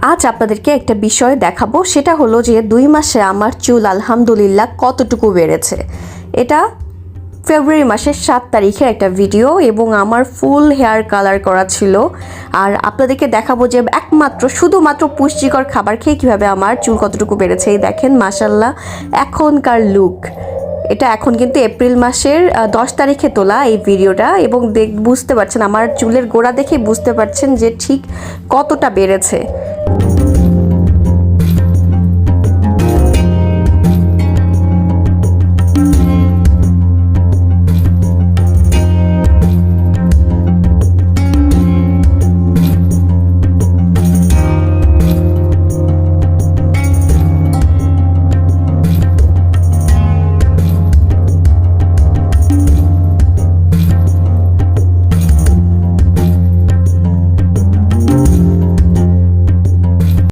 আজ আপনাদেরকে একটা বিষয় দেখাবো, সেটা হলো যে 2 মাসে আমার চুল আলহামদুলিল্লাহ কতটুকু বেড়েছে। এটা ফেব্রুয়ারি মাসের 7 তারিখের একটা ভিডিও এবং আমার ফুল হেয়ার কালার করা ছিল। আর আপনাদেরকে দেখাবো যে একমাত্র শুধুমাত্র পুষ্টিকর খাবার খেয়ে কীভাবে আমার চুল কতটুকু বেড়েছে। এই দেখেন মাশাল্লাহ এখনকার লুক। এটা এখন কিন্তু এপ্রিল মাসের 10 তারিখে তোলা এই ভিডিওটা, এবং বুঝতে পারছেন আমার চুলের গোড়া দেখে বুঝতে পারছেন যে ঠিক কতটা বেড়েছে।